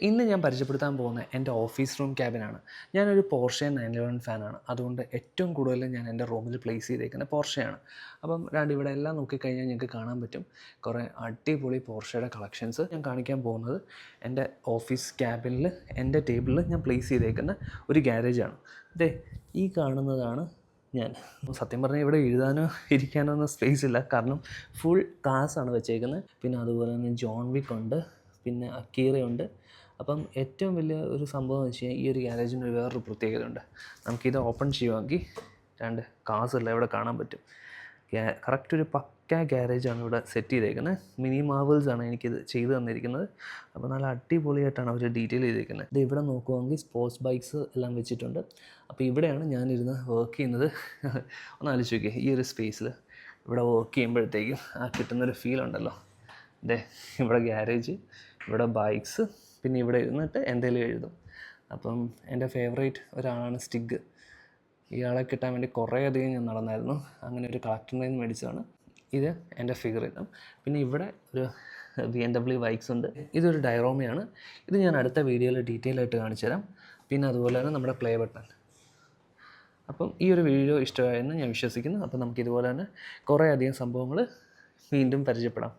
ഇന്ന് ഞാൻ പരിചയപ്പെടുത്താൻ പോകുന്ന എൻ്റെ ഓഫീസ് റൂം ക്യാബിനാണ്. ഞാനൊരു പോർഷെ 911 ഫാനാണ്. അതുകൊണ്ട് ഏറ്റവും കൂടുതൽ ഞാൻ എൻ്റെ റൂമിൽ പ്ലേസ് ചെയ്തേക്കുന്നത് പോർഷെയാണ്. അപ്പം ഇവിടെ എല്ലാം നോക്കിക്കഴിഞ്ഞാൽ നിങ്ങൾക്ക് കാണാൻ പറ്റും കുറേ അടിപൊളി പോർഷയുടെ കളക്ഷൻസ്. ഞാൻ കാണിക്കാൻ പോകുന്നത് എൻ്റെ ഓഫീസ് ക്യാബിനിൽ എൻ്റെ ടേബിളിൽ ഞാൻ പ്ലേസ് ചെയ്തേക്കുന്ന ഒരു ഗ്യാരേജാണ്. ഈ കാണുന്നതാണ് ഞാൻ. സത്യം പറഞ്ഞാൽ ഇവിടെ എഴുതാനോ ഇരിക്കാനോ ഒന്നും സ്പേസ് ഇല്ല, കാരണം ഫുൾ കാസാണ് വെച്ചേക്കുന്നത്. പിന്നെ അതുപോലെ തന്നെ ജോൺ വിക്ക് ഉണ്ട്, പിന്നെ അക്കീറയുണ്ട്. അപ്പം ഏറ്റവും വലിയ ഒരു സംഭവം എന്ന് വെച്ച് കഴിഞ്ഞാൽ ഈ ഒരു ഗ്യാരേജിന് വേറൊരു പ്രത്യേകതയുണ്ട്. നമുക്കിത് ഓപ്പൺ ചെയ്യുമെങ്കിൽ രണ്ട് കാസെല്ലാം ഇവിടെ കാണാൻ പറ്റും. കറക്റ്റ് ഒരു പക്ക ഗ്യാരേജാണ് ഇവിടെ സെറ്റ് ചെയ്തേക്കുന്നത്. മിനി മാർവൽസാണ് എനിക്കിത് ചെയ്തു തന്നിരിക്കുന്നത്. അപ്പോൾ നല്ല അടിപൊളിയായിട്ടാണ് അവർ ഡീറ്റെയിൽ ചെയ്തിരിക്കുന്നത്. ഇവിടെ നോക്കുവാണെങ്കിൽ സ്പോർട്സ് ബൈക്സ് എല്ലാം വെച്ചിട്ടുണ്ട്. അപ്പോൾ ഇവിടെയാണ് ഞാനിരുന്ന് വർക്ക് ചെയ്യുന്നത്. ഒന്ന് ആലോചിച്ച് നോക്കിയേ, ഈ ഒരു സ്പേസിൽ ഇവിടെ വർക്ക് ചെയ്യുമ്പോഴത്തേക്കും കിട്ടുന്നൊരു ഫീൽ ഉണ്ടല്ലോ. ഇവിടെ ഗ്യാരേജ്, ഇവിടെ ബൈക്സ്, പിന്നെ ഇവിടെ ഇരുന്നിട്ട് എന്തെങ്കിലും എഴുതും. അപ്പം എൻ്റെ ഫേവറേറ്റ് ഒരാളാണ് സ്റ്റിഗ്. ഇയാളെ കിട്ടാൻ വേണ്ടി കുറേയധികം ഞാൻ നടന്നായിരുന്നു. അങ്ങനെ ഒരു കളക്ടറിൽ നിന്ന് മേടിച്ചതാണ്. ഇത് എൻ്റെ ഫിഗറിനും. പിന്നെ ഇവിടെ ഒരു BMW ബൈക്സ് ഉണ്ട്. ഇതൊരു ഡയറോമയാണ്. ഇത് ഞാൻ അടുത്ത വീഡിയോയിൽ ഡീറ്റെയിൽ ആയിട്ട് കാണിച്ചു തരാം. പിന്നെ അതുപോലെ തന്നെ നമ്മുടെ പ്ലേ ബട്ടൺ. അപ്പം ഈ ഒരു വീഡിയോ ഇഷ്ടമായെന്ന് ഞാൻ വിശ്വസിക്കുന്നു. അപ്പം നമുക്കിതുപോലെ തന്നെ കുറേയധികം സംഭവങ്ങൾ വീണ്ടും പരിചയപ്പെടാം.